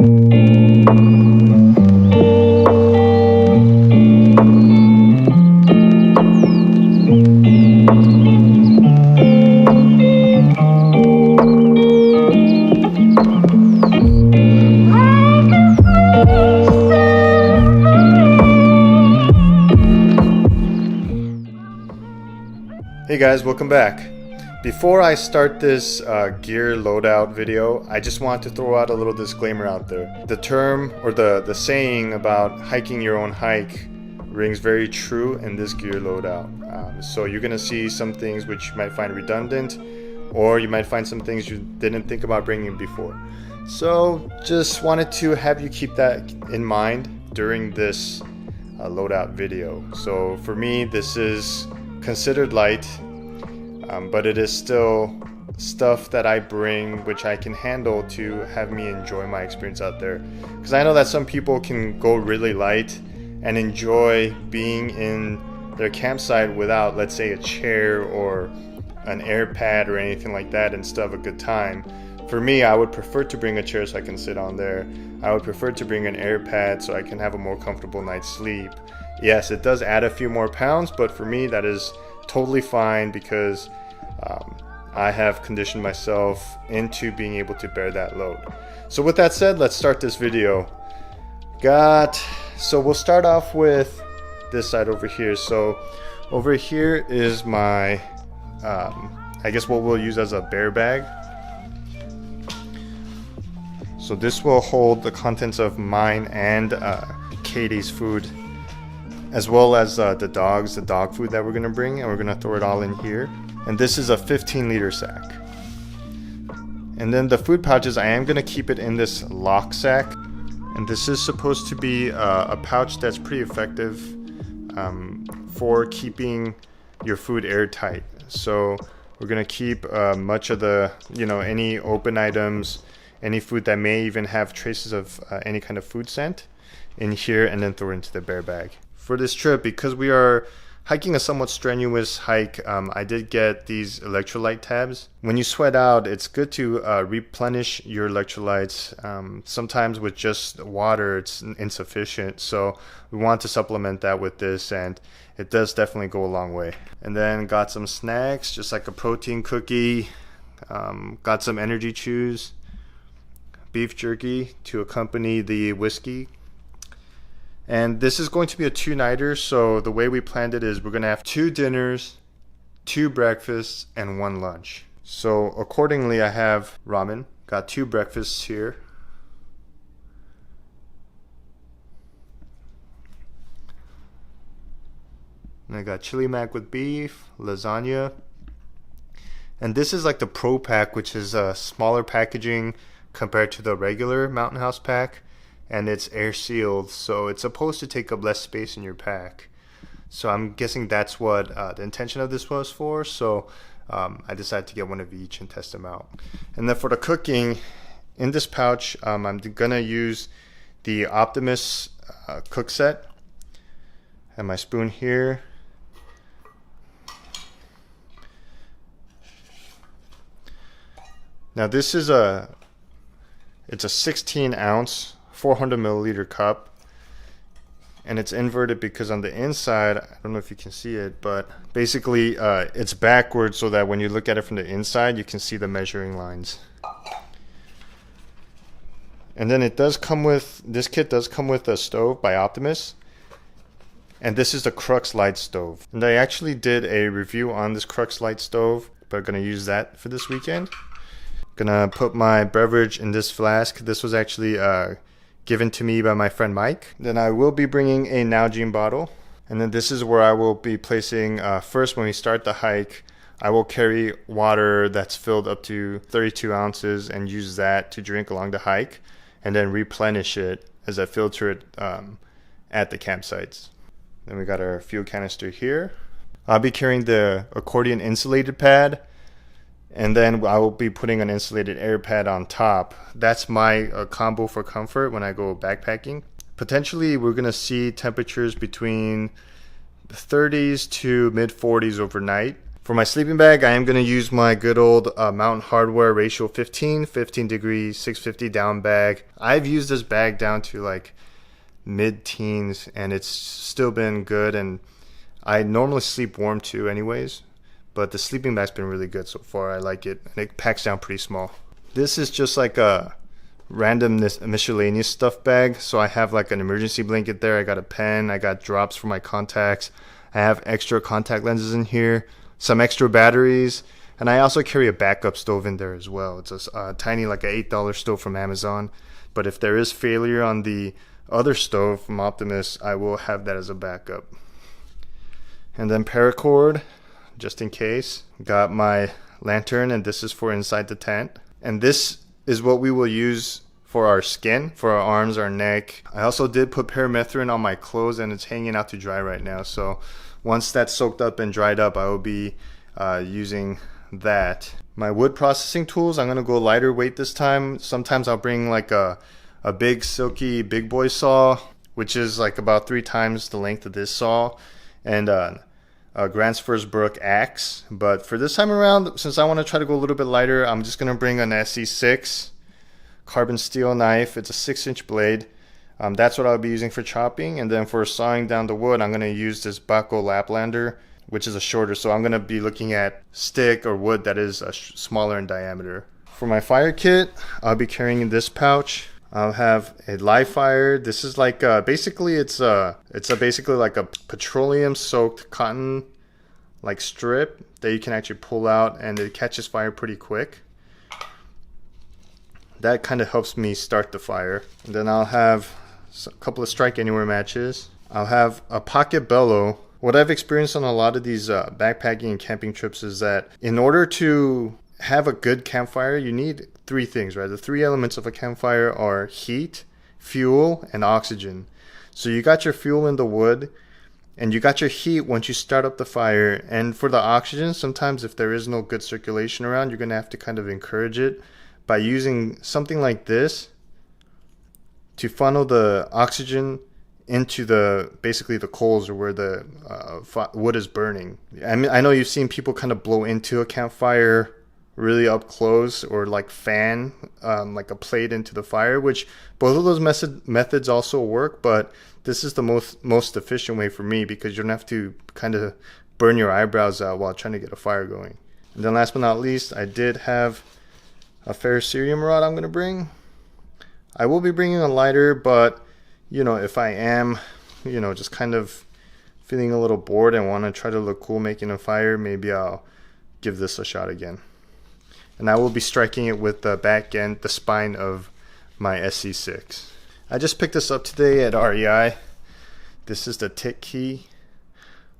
Hey guys, welcome back. Before I start this gear loadout video, I just want to throw out a little disclaimer out there. The term or the saying about hiking your own hike rings very true in this gear loadout. So you're gonna see some things which you might find redundant, or you might find some things you didn't think about bringing before. So just wanted to have you keep that in mind during this loadout video. So for me, this is considered light, but it is still stuff that I bring which I can handle to have me enjoy my experience out there, because I know that some people can go really light and enjoy being in their campsite without, let's say, a chair or an air pad or anything like that, and still have a good time. For me, I would prefer to bring a chair so I can sit on there. I would prefer to bring an air pad so I can have a more comfortable night's sleep. Yes, it does add a few more pounds, but for me that is totally fine, because I have conditioned myself into being able to bear that load. So with that said, let's start this video. So we'll start off with this side over here. So over here is my, I guess what we'll use as a bear bag. So this will hold the contents of mine and Katie's food, as well as the dog food that we're gonna bring, and we're gonna throw it all in here. And this is a 15-liter sack. And then the food pouches, I am gonna keep it in this lock sack. And this is supposed to be a pouch that's pretty effective for keeping your food airtight. So we're gonna keep much of the, any open items, any food that may even have traces of any kind of food scent in here, and then throw it into the bear bag. For this trip, because we are hiking a somewhat strenuous hike, I did get these electrolyte tabs. When you sweat out, it's good to replenish your electrolytes. Sometimes with just water, it's insufficient. So we want to supplement that with this, and it does definitely go a long way. And then got some snacks, just like a protein cookie. Got some energy chews, beef jerky to accompany the whiskey. And this is going to be a 2-nighter, so the way we planned it is we're going to have 2 dinners, 2 breakfasts, and 1 lunch. So accordingly, I have ramen, got 2 breakfasts here. And I got chili mac with beef, lasagna. And this is like the Pro Pack, which is a smaller packaging compared to the regular Mountain House pack. And it's air sealed, so it's supposed to take up less space in your pack. So I'm guessing that's what the intention of this was for. So I decided to get one of each and test them out. And then for the cooking, in this pouch, I'm gonna use the Optimus cook set. And my spoon here. Now this is it's a 16 ounce 400 milliliter cup, and it's inverted because on the inside, I don't know if you can see it, but basically it's backwards so that when you look at it from the inside, you can see the measuring lines. And then it does come with, this kit does come with a stove by Optimus, and this is the Crux Light stove. And I actually did a review on this Crux Light stove, but I'm gonna use that for this weekend. Gonna put my beverage in this flask. This was actually given to me by my friend Mike. Then I will be bringing a Nalgene bottle, and then this is where I will be placing first, when we start the hike, I will carry water that's filled up to 32 ounces and use that to drink along the hike, and then replenish it as I filter it at the campsites. Then we got our fuel canister here. I'll be carrying the accordion insulated pad, and then I will be putting an insulated air pad on top. That's my combo for comfort when I go backpacking. Potentially we're gonna see temperatures between 30s to mid 40s overnight. For my sleeping bag, I am going to use my good old Mountain Hardwear ratio 15 degree 650 down bag. I've used this bag down to like mid-teens and it's still been good, and I normally sleep warm too anyways, but the sleeping bag's been really good so far. I like it, and it packs down pretty small. This is just like a random miscellaneous stuff bag, so I have like an emergency blanket there, I got a pen, I got drops for my contacts, I have extra contact lenses in here, some extra batteries, and I also carry a backup stove in there as well. It's a tiny, like a $8 stove from Amazon, but if there is failure on the other stove from Optimus, I will have that as a backup. And then paracord, just in case. Got my lantern, and this is for inside the tent. And this is what we will use for our skin, for our arms, our neck. I also did put paramethrin on my clothes, and it's hanging out to dry right now, so once that's soaked up and dried up, I will be using that. My wood processing tools, I'm gonna go lighter weight this time. Sometimes I'll bring like a big silky big boy saw, which is like about 3 times the length of this saw, and a Grantsfors Brook axe. But for this time around, since I want to try to go a little bit lighter, I'm just gonna bring an SE6 carbon steel knife. It's a 6-inch blade. That's what I'll be using for chopping, and then for sawing down the wood, I'm going to use this Baco Laplander, which is a shorter, so I'm going to be looking at stick or wood that is smaller in diameter. For my fire kit, I'll be carrying this pouch. I'll have a live fire. This is like basically it's basically like a petroleum soaked cotton like strip that you can actually pull out, and it catches fire pretty quick. That kind of helps me start the fire. And then I'll have a couple of Strike Anywhere matches. I'll have a pocket bellow. What I've experienced on a lot of these backpacking and camping trips is that in order to have a good campfire, you need 3 things, right? The 3 elements of a campfire are heat, fuel, and oxygen. So you got your fuel in the wood, and you got your heat once you start up the fire. And for the oxygen, sometimes if there is no good circulation around, you're going to have to kind of encourage it by using something like this to funnel the oxygen into basically the coals, or where the wood is burning. I mean, I know you've seen people kind of blow into a campfire really up close, or like fan like a plate into the fire, which both of those methods also work, but this is the most efficient way for me, because you don't have to kind of burn your eyebrows out while trying to get a fire going. And then last but not least, I did have a ferrocerium rod I'm going to bring. I will be bringing a lighter, but you know, if I am, you know, just kind of feeling a little bored and want to try to look cool making a fire, maybe I'll give this a shot again. And I will be striking it with the back end, the spine of my SC6. I just picked this up today at REI. This is the tick key.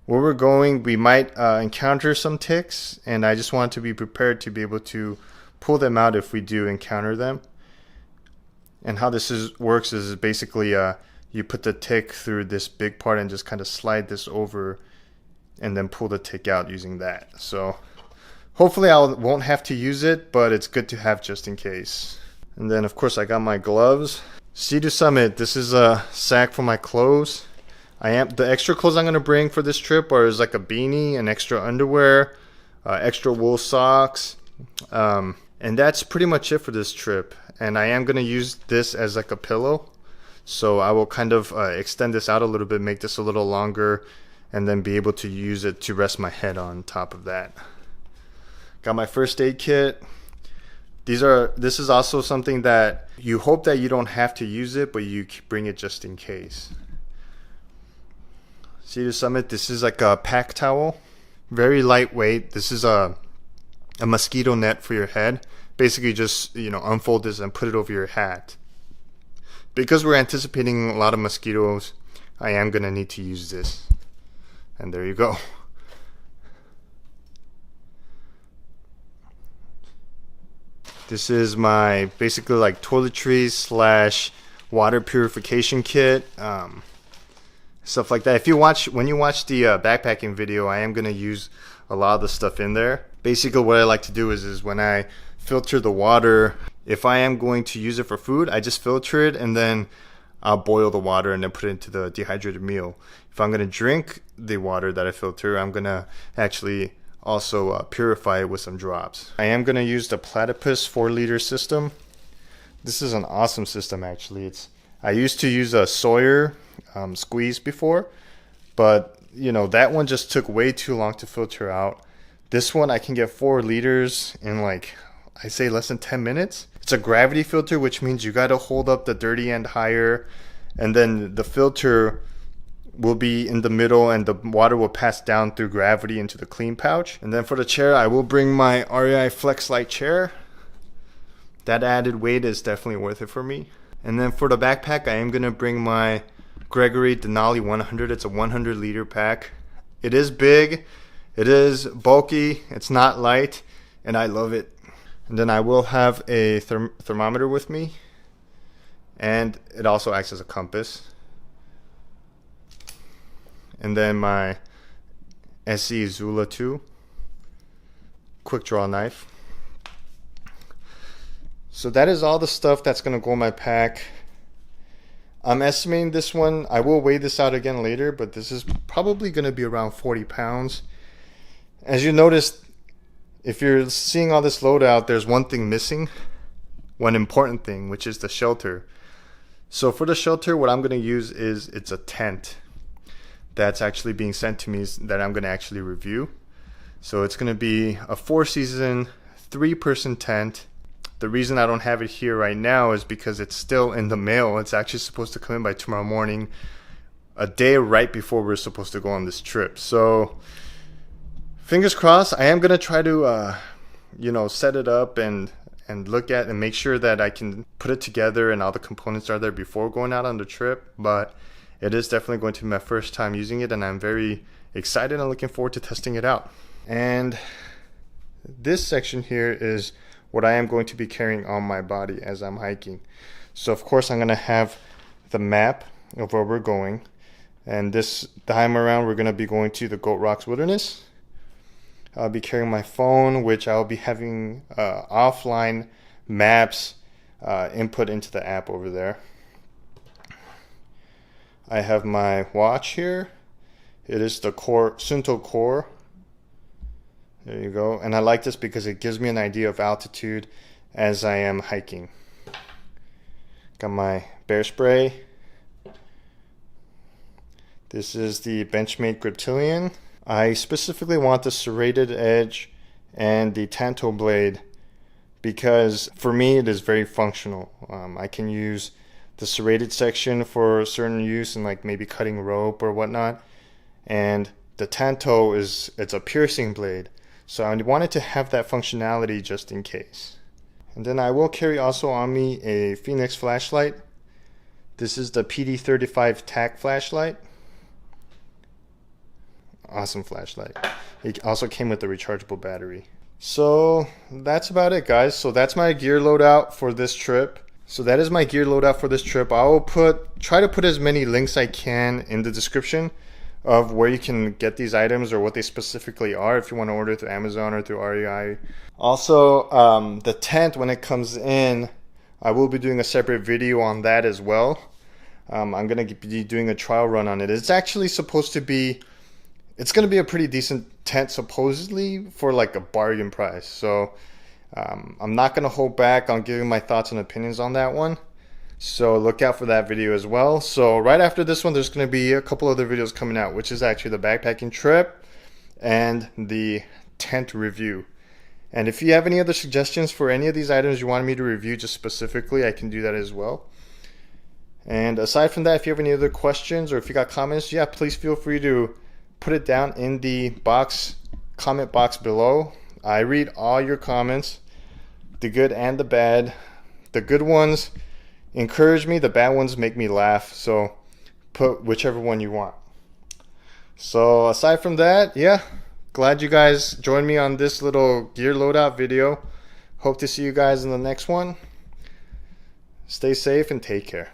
Where we're going, we might encounter some ticks, and I just want to be prepared to be able to pull them out if we do encounter them. And how this works is basically you put the tick through this big part and just kind of slide this over, and then pull the tick out using that. So hopefully I won't have to use it, but it's good to have just in case. And then of course I got my gloves. Sea-Doo Summit, this is a sack for my clothes. The extra clothes I'm going to bring for this trip is like a beanie, an extra underwear, extra wool socks, and that's pretty much it for this trip. And I am going to use this as like a pillow, so I will kind of extend this out a little bit, make this a little longer, and then be able to use it to rest my head on top of that. Got my first aid kit. This is also something that you hope that you don't have to use it, but you bring it just in case. Sea-Doo Summit, this is like a pack towel, very lightweight. This is a mosquito net for your head. Basically just, you know, unfold this and put it over your hat. Because we're anticipating a lot of mosquitoes, I am going to need to use this. And there you go. This is my basically like toiletries / water purification kit, stuff like that. When you watch the backpacking video, I am going to use a lot of the stuff in there. Basically what I like to do is when I filter the water, if I am going to use it for food, I just filter it and then I'll boil the water and then put it into the dehydrated meal. If I'm going to drink the water that I filter, I'm going to actually also purify it with some drops. I am going to use the Platypus 4-liter system. This is an awesome system actually. I used to use a Sawyer squeeze before, but you know, that one just took way too long to filter out. This one I can get 4 liters in like, I say less than 10 minutes. It's a gravity filter, which means you got to hold up the dirty end higher, and then the filter will be in the middle and the water will pass down through gravity into the clean pouch. And then for the chair, I will bring my REI Flex Light chair. That added weight is definitely worth it for me. And then for the backpack, I am going to bring my Gregory Denali 100. It's a 100-liter pack. It is big, it is bulky, it's not light, and I love it. And then I will have a thermometer with me, and it also acts as a compass. And then my SE Zula 2 quick draw knife. So that is all the stuff that's going to go in my pack. I'm estimating this one, I will weigh this out again later, but this is probably going to be around 40 pounds. As you noticed, if you're seeing all this loadout, there's one thing missing, one important thing, which is the shelter. So for the shelter, what I'm going to use is, it's a tent that's actually being sent to me that I'm going to actually review. So it's going to be a 4-season, 3-person tent. The reason I don't have it here right now is because it's still in the mail. It's actually supposed to come in by tomorrow morning, a day right before we're supposed to go on this trip. So fingers crossed. I am going to try to you know, set it up and look at and make sure that I can put it together and all the components are there before going out on the trip. But it is definitely going to be my first time using it, and I'm very excited and looking forward to testing it out. And this section here is what I am going to be carrying on my body as I'm hiking. So of course I'm going to have the map of where we're going, and this time around we're going to be going to the Goat Rocks Wilderness. I'll be carrying my phone, which I'll be having offline maps input into the app over there. I have my watch here. It is the Sunto Core. There you go. And I like this because it gives me an idea of altitude as I am hiking. Got my bear spray. This is the Benchmade Griptilian. I specifically want the serrated edge and the tanto blade because for me it is very functional. I can use the serrated section for certain use and like maybe cutting rope or whatnot, and the tanto it's a piercing blade, so I wanted to have that functionality just in case. And then I will carry also on me a Phoenix flashlight. This is the PD35 TAC flashlight. Awesome flashlight. It also came with a rechargeable battery. So that's about it, guys. So that's my gear loadout for this trip. I will try to put as many links I can in the description of where you can get these items or what they specifically are if you want to order through Amazon or through REI. Also, the tent, when it comes in, I will be doing a separate video on that as well. I'm going to be doing a trial run on it. It's actually supposed to be, it's going to be a pretty decent tent supposedly for like a bargain price. So I'm not going to hold back on giving my thoughts and opinions on that one. So look out for that video as well. So right after this one, there's going to be a couple other videos coming out, which is actually the backpacking trip and the tent review. And if you have any other suggestions for any of these items you wanted me to review just specifically, I can do that as well. And aside from that, if you have any other questions or if you got comments, yeah, please feel free to put it down in the comment box below. I read all your comments, the good and the bad. The good ones encourage me, the bad ones make me laugh, so put whichever one you want. So aside from that, yeah, glad you guys joined me on this little gear loadout video. Hope to see you guys in the next one. Stay safe and take care.